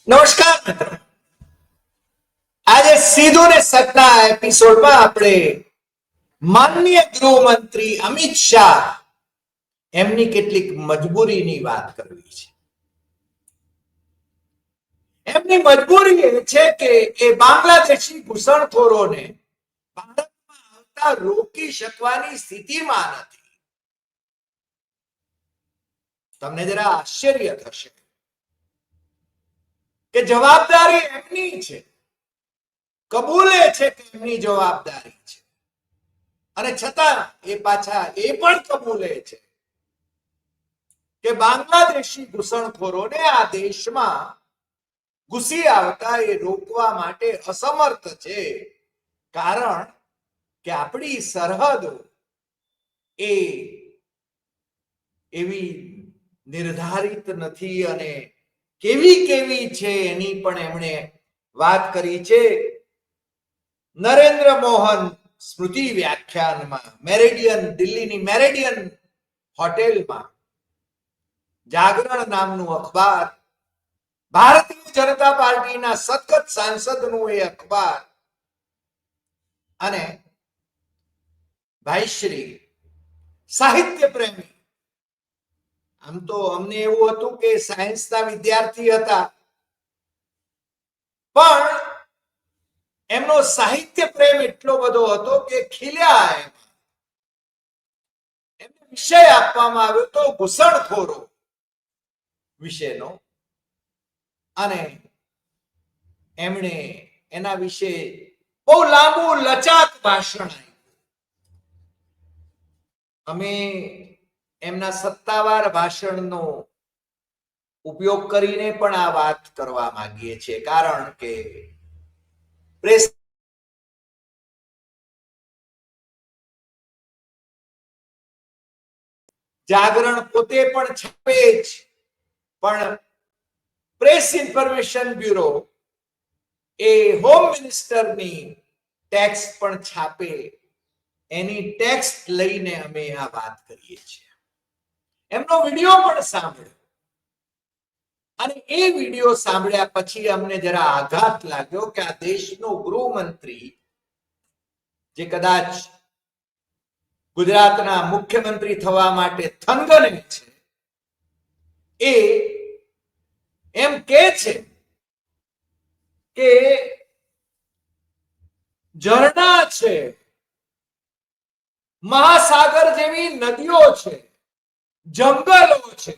નમસ્કાર મિત્રો, આજે સીધું ને સચના એપિસોડમાં આપણે માનનીય ગૃહમંત્રી અમિત શાહ એમની કેટલીક મજબૂરીની વાત કરવી છે. એમની મજબૂરી એ છે કે એ બાંગ્લાદેશી ઘૂસણખોરોને ભારતમાં આવતા રોકી શકવાની સ્થિતિમાં નથી. તમને જરા આશ્ચર્ય થશે કે જવાબદારી એમની છે, કબૂલે છે કે એમની જવાબદારી છે, અને છતાં એ પાછા એ પણ કબૂલે છે કે બાંગ્લાદેશી ઘૂસણખોરોને આ દેશમાં ઘૂસી આવતા એ રોકવા માટે અસમર્થ છે, કારણ કે આપણી સરહદ એ એવી નિર્ધારિત નથી અને કેવી કેવી છે એની પણ એમણે વાત કરી છે. નરેન્દ્ર મોહન સ્મૃતિ વ્યાખ્યાનમાં મેરેડિયન, દિલ્હીની મેરેડિયન હોટેલમાં જાગરણ નામનું અખબાર, ભારતીય જનતા પાર્ટીના સખત સાંસદનું એ અખબાર, અને ભાઈશ્રી સાહિત્ય પ્રેમી, આમ તો અમને એવું હતું કે સાયન્સના વિદ્યાર્થી હતા, પણ એમનો સાહિત્ય પ્રેમ એટલો બધો હતો કે ખીલ્યા એમને વિષય આપવામાં આવ્યો તો ઘૂસણખોરો વિશેનો, અને એમણે એના વિશે બહુ લાંબુ લચાક ભાષણ આપ્યું. અમે એમના સત્તાવાર ભાષણનો ઉપયોગ કરીને પણ આ વાત કરવા માંગીએ છીએ, કારણ કે પ્રેસ જાગરણ પોતે પણ છાપે જ, પણ પ્રેસ ઇન્ફોર્મેશન બ્યુરો એ હોમ મિનિસ્ટરની ટેક્સ પણ છાપે, એની ટેક્સ લઈને અમે આ વાત કરીએ છીએ. એમનો વિડીયો પણ સાંભળ્યો, અને એ વિડીયો સાંભળ્યા પછી અમને જરા આઘાત લાગ્યો કે આ દેશનો ગૃહમંત્રી, જે કદાચ ગુજરાતના મુખ્યમંત્રી થવા માટે થનગને છે, એ એમ કે છે કે ઝરણા છે, મહાસાગર જેવી નદીઓ છે, જંગલો છે,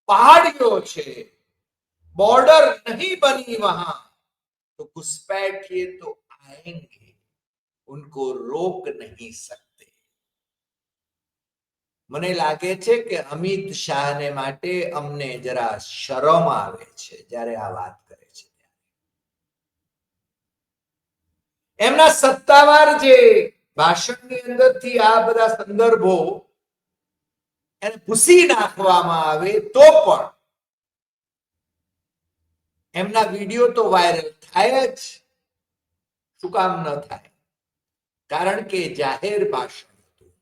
पहाड़ियों છે, बॉर्डर नहीं बनी वहां तो घुसपैठिए तो आएंगे, उनको रोक नहीं सकते. મને લાગે છે કે અમિત શાહને માટે અમને જરા શરમ આવે છે જ્યારે આ વાત કરે છે. એમના સત્તાવાર જે ભાષણની અંદરથી આ બધા સંદર્ભો એને ભૂસી નાખવામાં આવે તો પણ એમના વિડીયો તો વાયરલ થાય જ. શું કામ ન થાય? કારણ કે જાહેર ભાષણ હતું,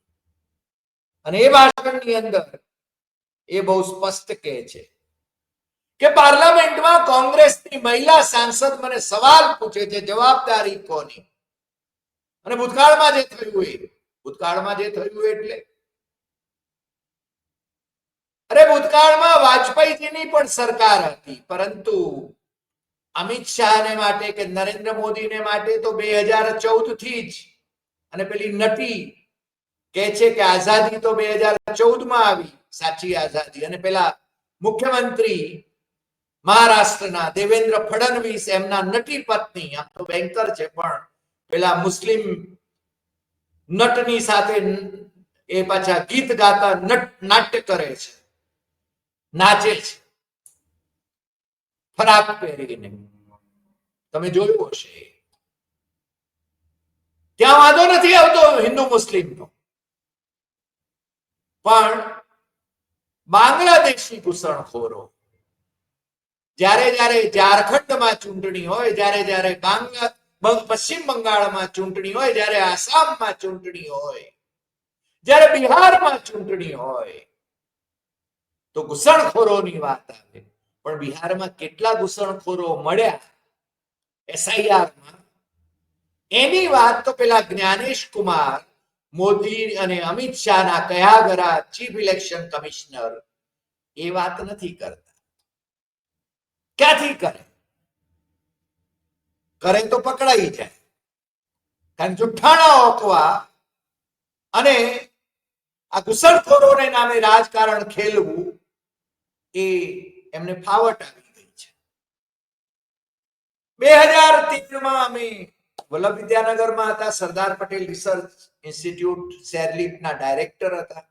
અને એ ભાષણની અંદર એ બહુ સ્પષ્ટ કહે છે કે પાર્લામેન્ટમાં કોંગ્રેસની મહિલા સાંસદ મને સવાલ પૂછે છે, જવાબદારી કોની? અને ભૂતકાળમાં જે થયું એટલે અરે ભૂતકાળમાં વાજપેયીજીની પણ સરકાર હતી, પરંતુ અમિત શાહને માટે કે નરેન્દ્ર મોદીને માટે તો 2014 થી જ, અને પેલી નટી કે છે કે આઝાદી તો 2014 માં આવી, સાચી આઝાદી, અને પેલા મુખ્યમંત્રી મહારાષ્ટ્રના દેવેન્દ્ર ફડણવીસ, એમના નટી પત્ની, આમ તો બેંકર છે પણ પેલા મુસ્લિમ નટની સાથે એ પાછા ગીત ગાતા નાટ્ય કરે છે, નાચે છે ફરાક પહેરીને. તમે જોયું હશે. ત્યાં વાંધો નથી આવતો હિન્દુ મુસ્લિમનો, પણ બાંગ્લાદેશી ઘૂસણખોરો જ્યારે જ્યારે ઝારખંડમાં ચૂંટણી હોય, જ્યારે જ્યારે પશ્ચિમ બંગાળમાં ચૂંટણી હોય, જ્યારે આસામમાં ચૂંટણી હોય, જ્યારે બિહારમાં ચૂંટણી હોય, તો ઘૂસણખોરોની વાત આવે. પણ બિહારમાં કેટલા ઘૂસણખોરો મળ્યા એસઆઈઆરમાં, એની વાત તો પેલા જ્ઞાનેશ કુમાર મોદી અને અમિત શાહના કયા ગરા ચીફ ઇલેક્શન કમિશનર એ વાત નથી કરતા. ક્યાંથી કરે? કરે તો પકડાઈ જાય. કારણ જુઠ્ઠાણા ઓકવા અને આ ઘૂસણખોરોને નામે રાજકારણ ખેલવું એ એમને ફાવટ આવી ગઈ છે. 2013માં અમે વલ્લભ વિદ્યાનગરમાં હતા. સરદાર પટેલ રિસર્ચ ઇન્સ્ટિટ્યૂટ શેરલિફ્ટના ડાયરેક્ટર હતા.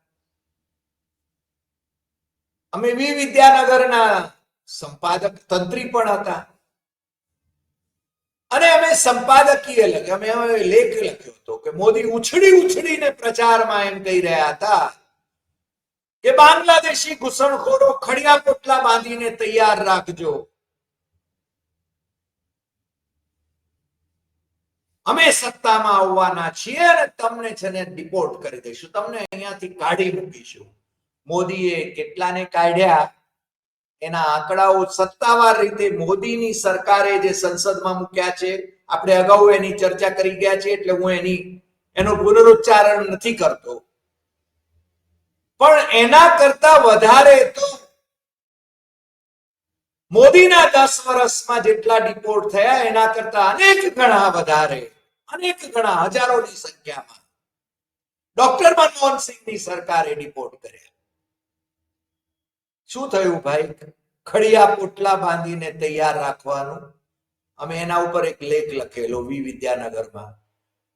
અમે વિદ્યાનગરના સંપાદક તંત્રી પણ હતા અને અમે સંપાદકીય અમે લેખ લખ્યો હતો કે મોદી ઉછળીને પ્રચારમાં એમ કહી રહ્યા હતા કે બાંગ્લાદેશી ઘૂસણખોરો ખડિયા પોટલા બાંધીને તૈયાર રાખજો. અમે સત્તામાં આવવાના છીએ અને તમને છે ને ડિપોર્ટ કરી દઈશું, તમને અહીંયાથી કાઢી મૂકીશું. મોદીએ કેટલાને કાઢ્યા એના આંકડાઓ સત્તાવાર રીતે મોદીની સરકારે જે સંસદમાં મૂક્યા છે, આપણે અગાઉ એની ચર્ચા કરી ગયા છે એટલે હું એનો પુનરુચ્ચારણ નથી કરતો, પણ એના કરતા વધારે તો મોદીના 10 વર્ષમાં જેટલા ડિપોર્ટ થયા એના કરતા અનેક ગણા વધારે, અનેક ગણા હજારોની સંખ્યામાં ડોક્ટર મનમોહન સિંહની સરકારે ડિપોર્ટ કર્યા. શું થયું ભાઈ? ખડિયા પોટલા બાંધીને તૈયાર રાખવાનું. અમે એના ઉપર એક લેખ લખેલો વિદ્યાનગરમાં.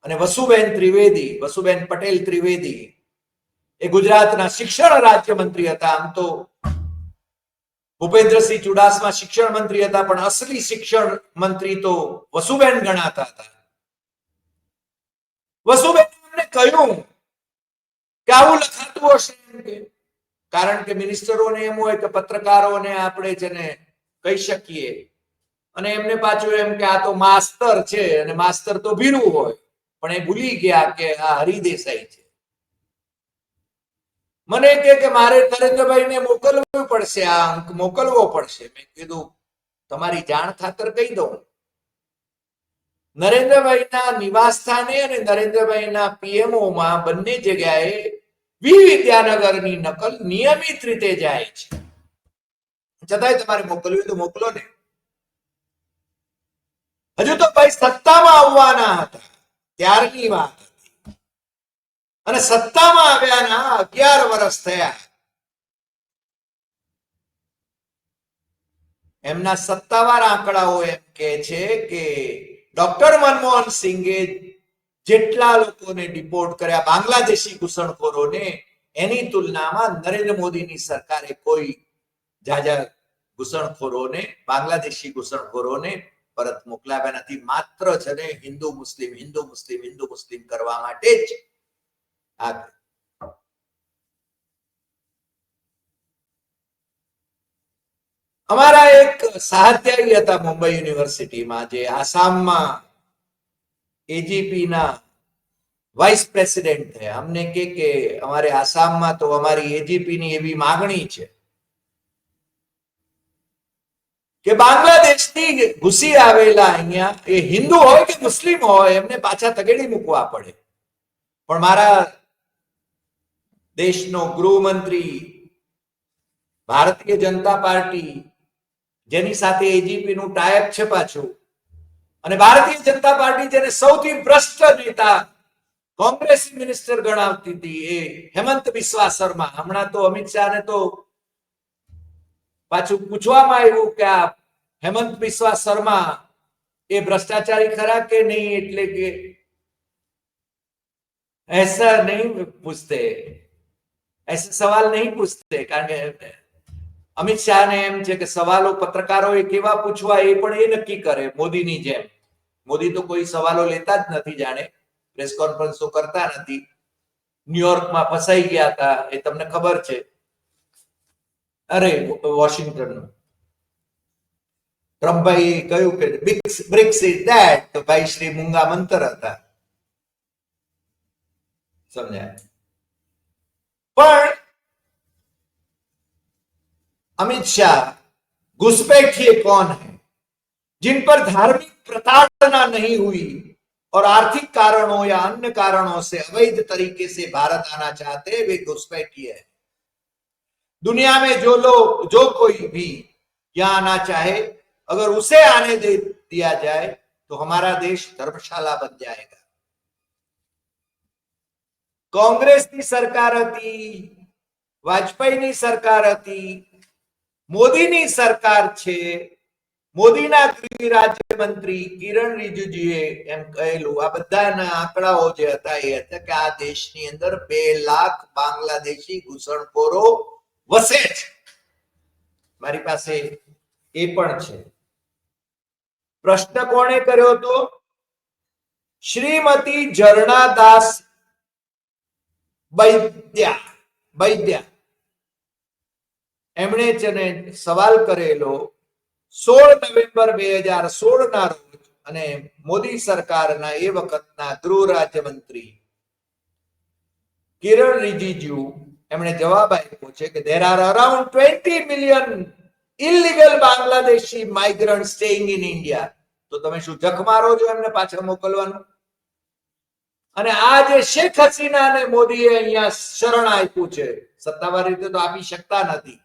અને વસુબેન પટેલ ત્રિવેદી એ ગુજરાતના શિક્ષણ રાજ્યમંત્રી હતા. આમ તો ભૂપેન્દ્રસિંહ ચુડાસમા શિક્ષણ મંત્રી હતા, પણ અસલી શિક્ષણ મંત્રી તો વસુબેન ગણાતા હતા. વસુબેન એમને કહ્યું કે આવું લખાતું હશે એમ કે, કારણ કે મિનિસ્ટરોને એમ હોય કે પત્રકારોને આપણે છે ને કહી શકીએ, અને એમને પાછું એમ કે આ તો માસ્તર છે અને માસ્તર તો ભીરું હોય, પણ એ ભૂલી ગયા કે આ હરિદેસાઈ છે. મને કે મારે નરેન્દ્રભાઈને મોકલવું પડશે, આ અંક મોકલવો પડશે. મેં કીધું તમારી જાણ ખાતર કહી દઉં, નરેન્દ્રભાઈના નિવાસ સ્થાને અને નરેન્દ્રભાઈના પીએમઓમાં બંને જગ્યાએ વિદ્યાનગરની નકલ નિયમિત રીતે જાય છે. છતાંય તમારે મોકલવી તો મોકલો ને. હજુ તો ભાઈ સત્તામાં આવવાના હતા ત્યારની વાત હતી, અને સત્તામાં આવ્યાના 11 વર્ષ થયા. એમના સત્તાવાર આંકડાઓ એમ કે છે કે ડોક્ટર મનમોહન સિંહે જેટલા લોકોને ડિપોર્ટ કર્યા બાંગ્લાદેશી ઘૂસણખોરોને, એની તુલનામાં નરેન્દ્ર મોદીની સરકારે કોઈ જાજા ઘૂસણખોરોને, બાંગ્લાદેશી ઘૂસણખોરોને પરત મોકલાવ્યા નથી. માત્ર છે ને હિન્દુ મુસ્લિમ કરવા માટે જ આ. અમારા એક સાહિત્યાયી હતા મુંબઈ યુનિવર્સિટીમાં, જે આસામમાં એજીપીના વાઇસ પ્રેસિડેન્ટ થયા. અમને કે અમારે આસામમાં તો અમારી એજીપીની એવી માગણી છે કે બાંગ્લાદેશથી ઘૂસી આવેલા અહીંયા એ હિન્દુ હોય કે મુસ્લિમ હોય એમને પાછા તગેડી મૂકવા પડે. પણ મારા દેશનો ગૃહમંત્રી, ભારતીય જનતા પાર્ટી જેની સાથે એજીપી નું ટાઈપ છે પાછું, અને ભારતીય જનતા પાર્ટી જેને સૌથી ભ્રષ્ટ નેતા કોંગ્રેસી મિનિસ્ટર ગણાવતી હતી, એ હેમંત બિસ્વા શર્મા. હમણાં તો અમિત શાહને તો પાછું પૂછવામાં આવ્યું કે આ હેમંત બિસ્વા શર્મા એ ભ્રષ્ટાચારી ખરા કે નહીં, એટલે કે ऐसा नहीं पूछते, ऐसे सवाल नहीं पूछते. કારણ કે અમિત શાહને એમ છે કે સવાલો પત્રકારોએ કેવા પૂછવા એ પણ એ નક્કી કરે, મોદીની જેમ. મોદી તો કોઈ સવાલો લેતા જ નથી, જાણે પ્રેસ કોન્ફરન્સો કરતા નથી. ન્યુયોર્કમાં ફસાઈ ગયા હતા એ તમને ખબર છે. અરે વોશિંગ્ટન ટ્રમ્પભાઈ કહ્યું કે બ્રિક્સ ઇઝ ધેટ, તો ભાઈ શ્રી મૂંગા મંતર હતા, સમજાય. પણ અમિત શાહ घुसपैठिए कौन है, जिन पर धार्मिक प्रताड़ना नहीं हुई और आर्थिक कारणों या अन्य कारणों से अवैध तरीके से भारत आना चाहते हैं, वे घुसपैठिए है। दुनिया में जो कोई भी यहां आना चाहे, अगर उसे आने दे दिया जाए तो हमारा देश धर्मशाला बन जाएगा। કોંગ્રેસની સરકાર હતી, વાજપેયીની સરકાર હતી, મોદીની સરકાર છે। મોદીના ગૃહ રાજ્યમંત્રી કિરણ રિજિજુએ એમ કહેલું, આ બધાના આંકડાઓ જે હતા એ હતા કે આ દેશની અંદર 2 લાખ બાંગ્લાદેશી ઘૂસણખોરો વસે છે। મારી પાસે એ પણ છે। પ્રશ્ન કોણે કર્યો હતો? શ્રીમતી ઝરણા દાસ વૈદ્યા એમણે જેને સવાલ કરેલો 16 નવેમ્બર 2016 ના રોજ, અને મોદી સરકારના એ વખતના ગૃહ રાજ્યમંત્રી કિરણ રિજિજુ એમણે જવાબ આપ્યો છે કે there are around 20 million illegal Bangladeshi migrants staying in India। તો તમે શું જખ મારો છો એમને પાછા મોકલવાનું? અને આ જે શેખ હસીના અને મોદીએ અહીંયા શરણ આપ્યું છે, સત્તાવાર રીતે તો આપી શકતા નથી,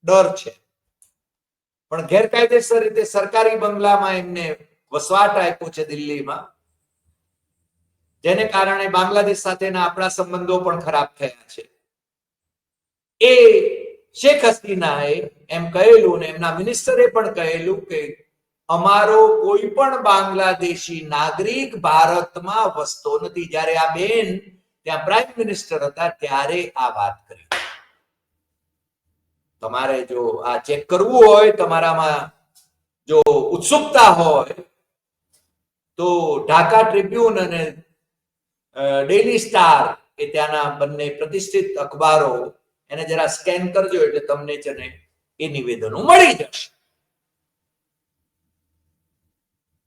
ડર છે, પણ ગેરકાયદેસર રીતે સરકારી બંગલામાં એમને વસવાટ આપ્યો છે દિલ્હીમાં, જેને કારણે બાંગ્લાદેશ સાથેના આપણા સંબંધો પણ ખરાબ થયા છે। એ શેખ હસીનાએ એમ કહેલું, ને એમના મિનિસ્ટરે પણ કહેલું કે અમારો કોઈ પણ બાંગ્લાદેશી નાગરિક ભારતમાં વસતો નથી। જ્યારે આ બેન ત્યાં પ્રાઇમ મિનિસ્ટર હતા ત્યારે આ વાત કરી। તમારે જો આ ચેક કરવું હોય, તમારામાં જો ઉત્સુકતા હોય તો ઢાકા ટ્રિબ્યુન અને ડેલી સ્ટાર એ ત્યાંના બંને પ્રતિષ્ઠિત અખબારો એને જરા સ્કેન કરજો એટલે તમને છે ને એ નિવેદનો મળી જશે।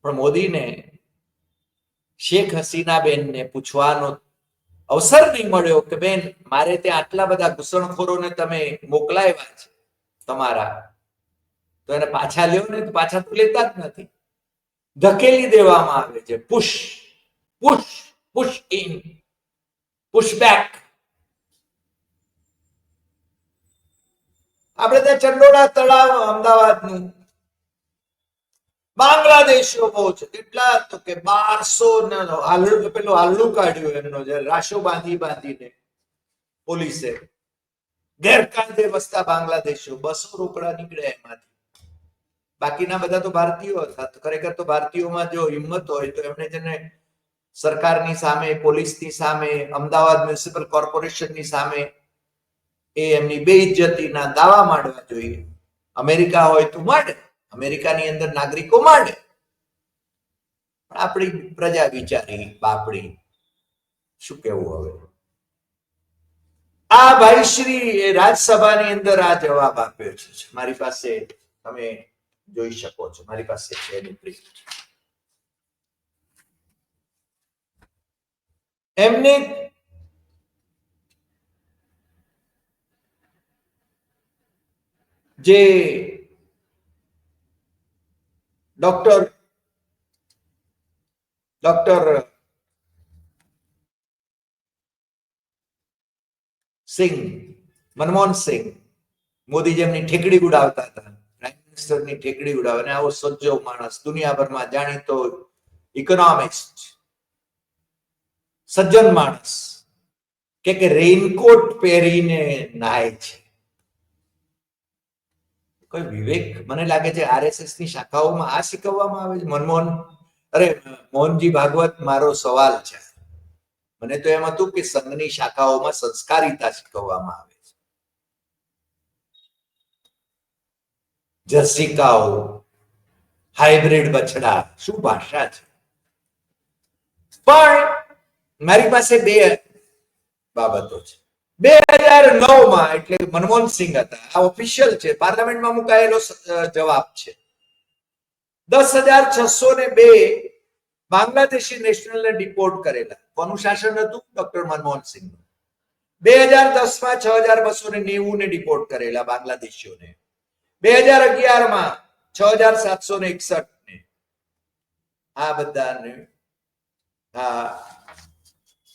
પણ મોદીને શેખ હસીના બેનને પૂછવાનો અવસર નહીં મળ્યો કે બેન મારે ત્યાં આટલા બધા ઘૂસણખોરોને તમે મોકલાવ્યા છે તમારા, તો એને પાછા લ્યો ને, તો પાછા તો લેતા જ નથી, ધકેલી દેવામાં આવે છે। Push push push in, push back. આપણે ત્યાં ચંડોળા તળાવ અમદાવાદનું બાંગ્લાદેશીઓ બહુ છે। કેટલા? તો કે 1200 પેલો હાલ્લું કાઢ્યું એમનો, જે રાશો બાંધીને પોલીસે, ગેરકાયદે વસતા બાંગ્લાદેશીઓ 200 રોકડા નીકળ્યા એમાંથી। બાકીના બધા તો ભારતીયો હતા। ખરેખર તો ભારતીયોમાં જો હિંમત હોય તો એમણે જેને સરકારની સામે, પોલીસની સામે, અમદાવાદ મ્યુનિસિપલ કોર્પોરેશનની સામે એ એમની બેઇજ્જતીના દાવા માંડવા જોઈએ। અમેરિકા હોય તો માંડે, અમેરિકાની અંદર નાગરિકો માંડે, પણ આપણી પ્રજા વિચારી બાપડી, શું કેવું હવે? આ ભાઈ શ્રી રાજ્યસભાની અંદર આ જવાબ આપ્યો છે, મારી પાસે તમે જોઈ શકો છો, મારી પાસે છે એની પ્રિન્ટ। એમને જે ડોક્ટર સિંહ, મનમોહન સિંહ, મોદી જેમની ઠેકડી ઉડાવતા હતા, પ્રાઇમ મિનિસ્ટરની ઠેકડી ઉડાવે, અને આવો સજ્જો માણસ, દુનિયાભરમાં જાણીતો ઇકોનોમિસ્ટ, સજ્જન માણસ કે રેઇનકોટ પહેરીને નાય છે। કોઈ વિવેક? મને લાગે છે આરએસએસ ની શાખાઓમાં આ શીખવવામાં આવે છે। મોહનજી ભાગવત, મારો સવાલ છે, મને તો એમ હતું કે સંઘની શાખાઓમાં સંસ્કારિતા શીખવવામાં આવે છે। જર્સિકાઓ, હાઇબ્રિડ બછડા, શું ભાષા છે! પણ મારી પાસે 2 બાબતો છે। 2009માં, એટલે મનમોહન સિંહ હતા, આ ઓફિશિયલ છે, પાર્લામેન્ટમાં મુકાયેલો જવાબ છે, 10,602 બાંગ્લાદેશી નેશનલને ડિપોર્ટ કરેલા। કોનું શાસન હતું? ડોક્ટર મનમોહન સિંહ। 2010માં 6,290 ને ડિપોર્ટ કરેલા બાંગ્લાદેશીઓને। 2011માં 6761 ને આ બધાને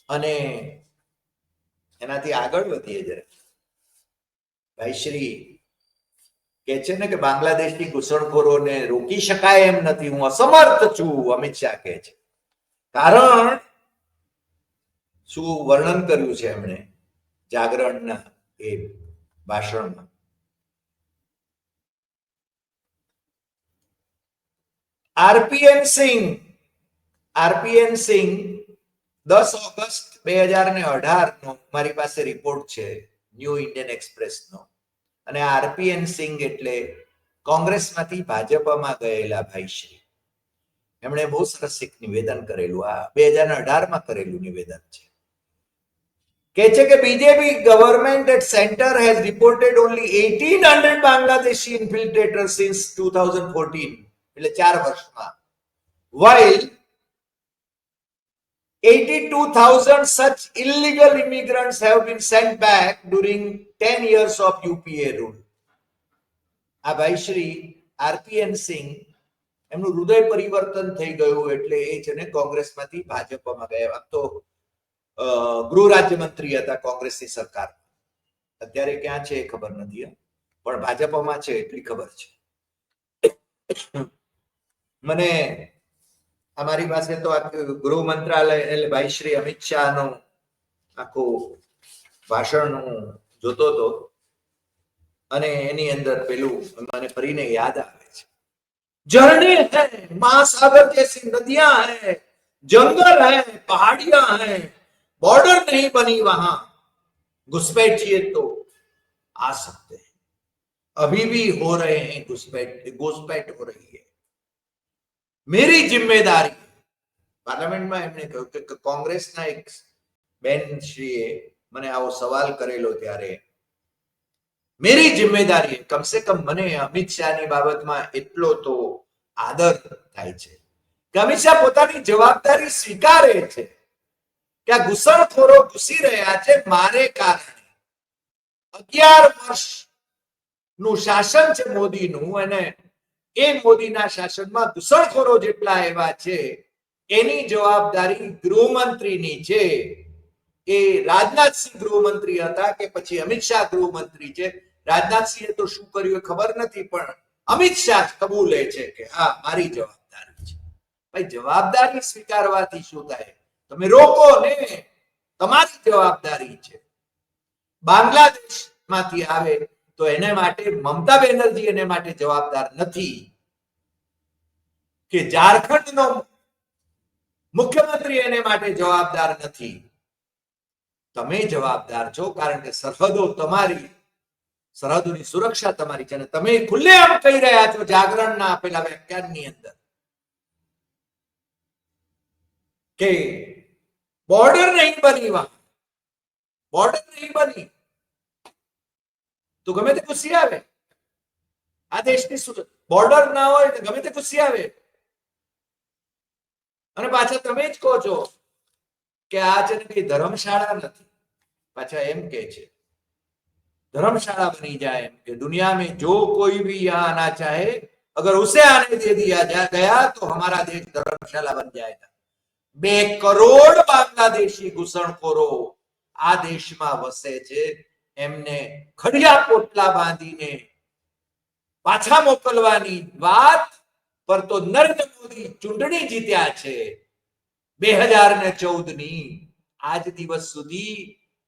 અને એનાથી આગળ વધીએ જરા. ભાઈ શ્રી કે છે ને કે બાંગ્લાદેશની ઘૂસણખોરોને રોકી શકાય એમ નથી, હું અસમર્થ છું, અમિત શાહ કહે છે. કારણ શું વર્ણન કર્યું છે એમણે જાગરણના એ ભાષણમાં. આરપીએન સિંહ 10 ઓગસ્ટ 2018 નો મારી પાસે રિપોર્ટ છે ન્યૂ ઇન્ડિયન એક્સપ્રેસ નો. અને આરપીએન સિંહ એટલે કોંગ્રેસમાંથી ભાજપમાં ગયેલા ભાઈ શ્રી. એમણે બહુ સરસ એક નિવેદન કરેલું, આ 2018માં કરેલું નિવેદન છે. કહે છે કે BJP government at centre has reported only 1800 Bangladeshi infiltrators since 2014, એટલે 4 વર્ષમાં, while 82,000 such illegal immigrants have been sent back during 10 years of UPA rule. આ ભાઈ શ્રી આરપીએન સિંહ એમનું હૃદય પરિવર્તન થઈ ગયું એટલે એ છે ને કોંગ્રેસમાંથી ભાજપમાં ગયા. આમ તો ગૃહ રાજ્યમંત્રી હતા કોંગ્રેસની સરકાર, અત્યારે ક્યાં છે એ ખબર નથી, પણ ભાજપમાં છે એટલી ખબર છે મને. અમારી પાસે તો ગૃહ મંત્રાલય એટલે ભાઈ શ્રી અમિત શાહ નું આખું ભાષણ હું જોતો હતો અને એની અંદર પેલું મને ફરીને યાદ આવે છે, झरने हैं, महासागर जैसी नदियां हैं, जंगल है, पहाड़ियां हैं, बॉर्डर नहीं बनी वहां, घुसपैठिए तो आ सकते हैं, अभी भी हो रहे हैं घुसपैठ हो रही है, मेरी जिम्मेदारी. પાર્લામેન્ટમાં એમણે કહ્યું કે કોંગ્રેસના એક બેન શ્રીએ મને આવો સવાલ કરેલો ત્યારે મેરી જિમ્મેદારી કમ સે કમ મને અમિત શાહની બાબતમાં એટલો તો આદર થાય છે કે અમિત શાહ પોતાની જવાબદારી સ્વીકારે છે કે આ ઘૂસણખોરો ઘૂસી રહ્યા છે મારે કારણે. 11 વર્ષનું શાસન છે મોદીનું અને એ મોદીના શાસનમાં ઘૂસણખોરો જેટલા એવા છે એની જવાબદારી ગૃહમંત્રીની છે. એ રાજનાથસિંહ ગૃહમંત્રી હતા કે પછી અમિત શાહ ગૃહમંત્રી છે. રાજનાથસિંહે તો શું કર્યું ખબર નથી, પણ અમિત શાહ કબૂલે છે કે હા મારી જવાબદારી છે. ભાઈ જવાબદારી સ્વીકારવાથી શું થાય? તમે રોકો ને, તમારી જવાબદારી છે. બાંગ્લાદેશમાંથી આવે તો એને માટે મમતા બેનર્જી એને માટે જવાબદાર નથી કે ઝારખંડનો મુખ્યમંત્રી એને માટે જવાબદાર નથી. તમે જવાબદાર છો કારણ કે સરહદો તમારી, સરહદોની સુરક્ષા તમારી છે અને તમે ખુલ્લેઆમ કહી રહ્યા છો જાગરણના આપેલા વ્યાખ્યાનની અંદર કે બોર્ડર નહીં બની, વહાં બોર્ડર નહીં બની તો ગમે તે ઘૂસી આવે. આ દેશની બોર્ડર ના હોય તો ગમે તે ઘૂસી આવે. અને પાછા તમે જ કહો છો કે આ છે ને કઈ ધર્મશાળા નથી. પાછા એમ કે છે धर्मशाला बनी जाए कि दुनिया में जो कोई भी यहाँ आना चाहे अगर उसे आने दे दिया गया तो हमारा देश धर्मशाला बन जाएगा. 2 करोड़ बांग्लादेशी घुसणखोरो આ દેશમાં વસે છે. એમને ખડિયા પોટલા બાંધીને પાછા મોકલવાની વાત પર તો નરેન્દ્ર મોદી ચૂંટણી જીત્યા છે 2014ની. આજ દિવસ સુધી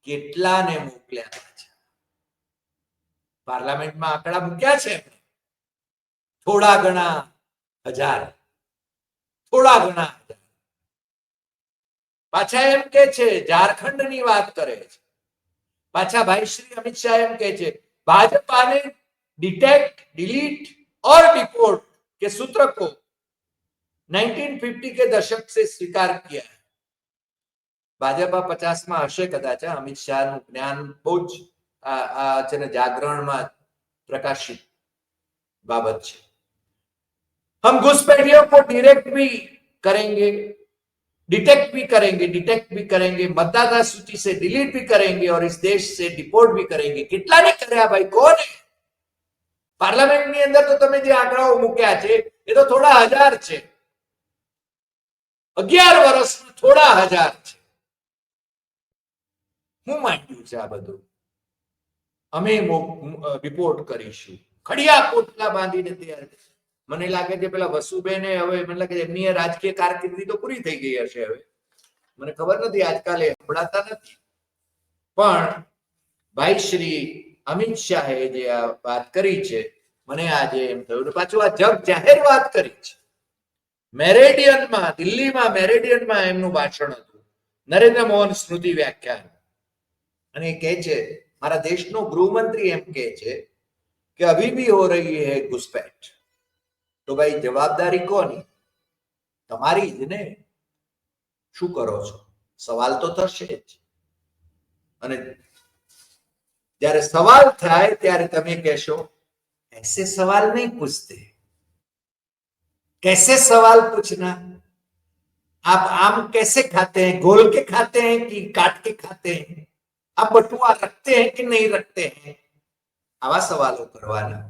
કેટલાને મોકલ્યા છે? પાર્લામેન્ટમાં આંકડા મૂક્યા છે થોડા ઘણા હજાર, થોડા ઘણા હજાર. પાછા એમ કે છે ઝારખંડની વાત કરે છે. પાછા ભાઈ શ્રી અમિત શાહ એમ કે છે ભાજપાને डिटेक्ट, डिलीट और डिपोर्ट के सूत्र को 1950 के दशक से स्वीकार किया है. भाजपा 50 में हशे कदाच. अमित शाह નું જ્ઞાન બહુ જ जागरणમાં प्रकाशित बाबत છે. हम घुसपैठियों को डायरेक्ट भी करेंगे, डिटेक्ट भी करेंगे, मतदाता सूची से डिलीट भी करेंगे और इस देश से डिपोर्ट भी करेंगे. कितना नहीं કર્યા ભાઈ? કોને? પાર્લામેન્ટની અંદર તો તમે જે આંકડાઓ મૂક્યા છે એ તો થોડા હજાર છે, 11 વર્ષમાં થોડા હજાર છે. હું માંગ્યું છે આ બધું? અમે રિપોર્ટ કરીશું, ખડિયા પોટલા બાંધીને તૈયાર. મને લાગે છે પેલા વસુબેને હવે મને લાગે એમની રાજકીય કારકિર્દી તો પૂરી થઈ ગઈ હશે. હવે મને ખબર નથી, આજકાલ એ સંભળાતા નથી. પણ ભાઈ શ્રી અમિત શાહે જે આ વાત કરી છે, મને આજે એમ થયું, પાછું આ જગ જાહેર વાત કરી છે. મેરેડિયનમાં, દિલ્હીમાં મેરેડિયનમાં એમનું ભાષણ હતું, નરેન્દ્ર મોહન સ્મૃતિ વ્યાખ્યાન. અને એ કહે છે, મારા દેશનો ગૃહમંત્રી એમ કહે છે કે અભી ભી હો રહી હૈ ઘુસપैठ. તો ભાઈ જવાબદારી કોની? તમારી જ ને. શું કરો છો? સવાલ તો થશે જ. અને જ્યારે સવાલ થાય ત્યારે તમે કહેશો ऐसे सवाल नहीं पूछते, कैसे सवाल पूछना, आप आम कैसे खाते हैं, गोल के खाते हैं कि काट के खाते हैं, आप बटुआ रखते हैं कि नहीं रखते हैं, આવા સવાલો કરવાના.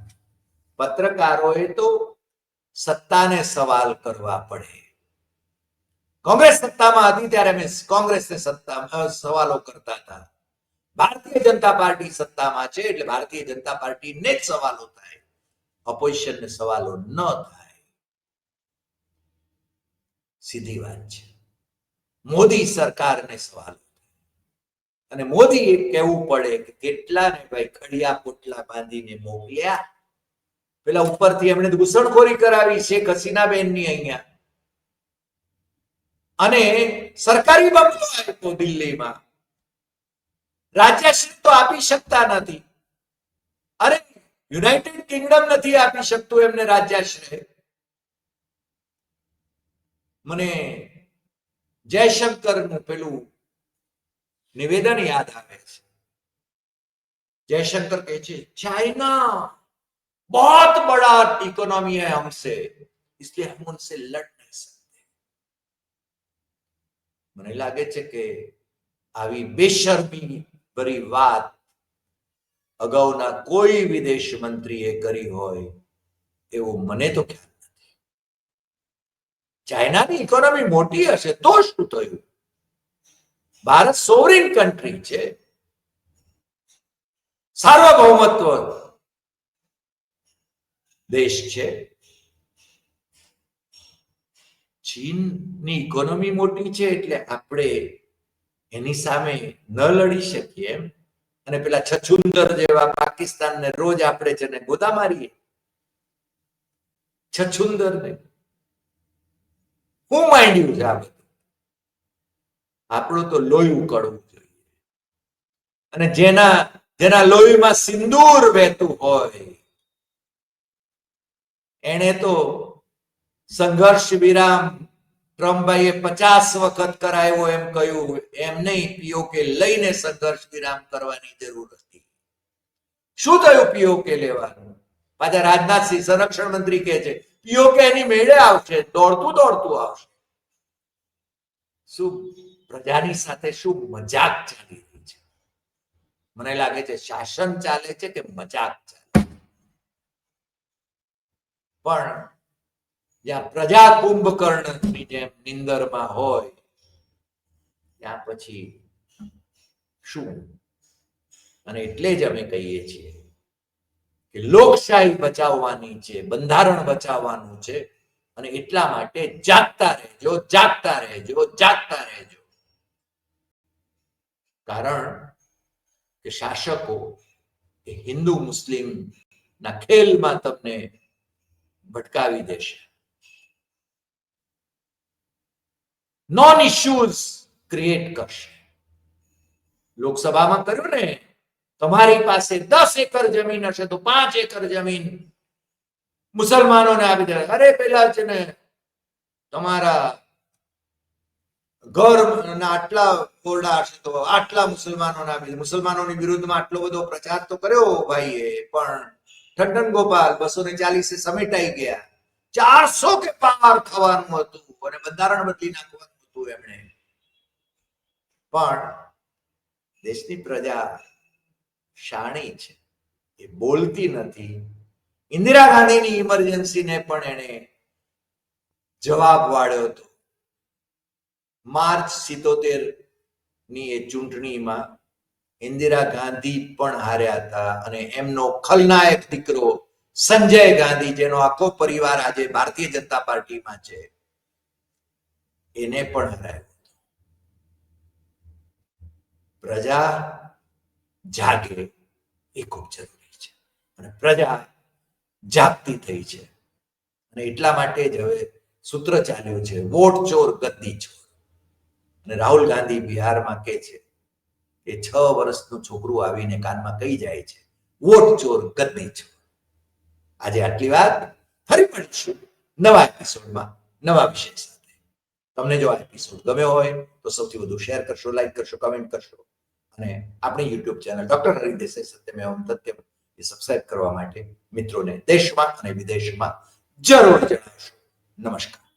પત્રકારોએ તો સત્તાને સવાલ કરવા પડે. કોંગ્રેસ સત્તામાં હતી ત્યારે અમે કોંગ્રેસને સવાલો કરતા હતા. ભારતીય જનતા પાર્ટી સત્તામાં છે એટલે ભારતીય જનતા પાર્ટીને જ સવાલો થાય, ઓપોઝિશનને સવાલો ન થાય. સીધી વાત છે. મોદી સરકારને સવાલો, અને મોદી કહેવું પડે કે કેટલાને ભાઈ ખડિયા પોટલા બાંધીને મોકલ્યા. પેલા ઉપરથી એમણે ઘૂસણખોરી કરાવી શેખ હસીનાબેનની અહીંયા, અને સરકારી બંગલો આપ્યો દિલ્હીમાં. રાજ્યશ્રી તો આપી શકતા નથી. અરે યુનાઇટેડ કિંગડમ નથી આપી શકતું એમને રાજ્યાશ્રય. મને જયશંકરનું પેલું નિવેદન યાદ આવે છે. जयशंकर કહે છે, चाइना बहुत बड़ा इकोनॉमी है हमसे, इसलिए हम उनसे लड़ नहीं सकते. મને લાગે છે કે આવી બેશરમી ભરી વાત અગાઉના કોઈ વિદેશ મંત્રીએ કરી હોય એવું મને તો ખ્યાલ નથી. ચાઇનાની ઇકોનોમી મોટી હશે તો શું થયું? ભારત સોવરિન કન્ટ્રી છે, સાર્વભૌમત્વ દેશ છે. ચીનની ઇકોનોમી મોટી છે એટલે આપણે એની સામે ન લડી શકીએ એમ. અને પેલા છછુંદર જેવા પાકિસ્તાનને રોજ આપણે છે ને ગોદા મારીએ. છછુંદરને હું માંડ્યું છે આ બધું? આપણું તો લોહી ઉકળવું જોઈએ. અને જેના લોહીમાં સિંદૂર વહેતું હોય એને તો સંઘર્ષ વિરામ ટ્રમ્પભાઈએ 50 વખત કરાયો એમ કહ્યું, એમ નહીં, પીઓકે લઈને સંઘર્ષ વિરામ કરવાની જરૂર હતી. શું થયું પીઓકે લેવાનું? પાછા રાજનાથસિંહ સંરક્ષણ મંત્રી કહે છે પીઓકે એની મેળે આવશે, દોડતું દોડતું આવશે. શું પ્રજાની સાથે શું મજાક ચાલી રહી છે? મને લાગે છે શાસન ચાલે છે કે મજાક ચાલે. પણ જ્યાં પ્રજા કુંભકર્ણની જેમ નિંદરમાં હોય ત્યાં પછી શું? અને એટલે જ અમે કહીએ છીએ કે લોકશાહી બચાવવાની છે, બંધારણ બચાવવાનું છે, અને એટલા માટે જાગતા રહેજો, જાગતા રહેજો, જાગતા રહેજો. કારણ કે શાસકો એ હિન્દુ મુસ્લિમ ના ખેલમાં તમને ભટકાવી દેશે. નોન ઇશ્યુઝ ક્રિએટ કરશે. લોકસભામાં કર્યું ને, તમારી પાસે 10 એકર જમીન હશે તો 5 એકર જમીન મુસલમાનોને આપી દે. અરે પેલા છે ને તમારા ઘરના આટલા ઓરડા હશે તો આટલા મુસલમાનોને આપી દે. મુસલમાનોની વિરુદ્ધમાં આટલો બધો પ્રચાર તો કર્યો ભાઈએ, પણ ઠંડન ગોપાલ 240 સમેટાઈ ગયા. 400 કે પાર થવાનું હતું અને બંધારણ બદલી નાખવાનું હતું એમણે. પણ દેશની પ્રજા શાણી છે, એ બોલતી નથી, ઇન્દિરા ગાંધીની ઇમરજન્સીને પણ એને જવાબ વાળ્યો હતો. માર્ચ 77 ની એ ચૂંટણીમાં ઇન્દિરા ગાંધી પણ હાર્યા હતા અને એમનો ખલનાયક દીકરો સંજય ગાંધી, જેનો આખો પરિવાર આજે ભારતીય જનતા પાર્ટીમાં છે, એને પણ હરાવ્યો. પ્રજા જાગે એ ખૂબ જરૂરી છે અને પ્રજા જાગતી થઈ છે અને એટલા માટે જ હવે સૂત્ર ચાલ્યું છે, વોટ ચોર ગદ્દી ચોર. અને રાહુલ ગાંધી બિહારમાં કે છે કે 6 વર્ષનું છોકરું આવીને કાનમાં કહી જાય છે, વોટ ચોર ગદ્દી ચોર. આજે આટલી વાત. ફરી મળીશું નવા એપિસોડમાં નવા વિષય સાથે. તમને જો આ એપિસોડ ગમ્યો હોય તો સૌથી વધુ શેર કરશો, લાઈક કરશો, કમેન્ટ કરશો અને આપણી YouTube channel doctor Hari Desai Satyam Evam Tathyam એ સબસ્ક્રાઇબ કરવા માટે મિત્રોને દેશમાં અને વિદેશમાં જરૂર જણાવશો. નમસ્કાર.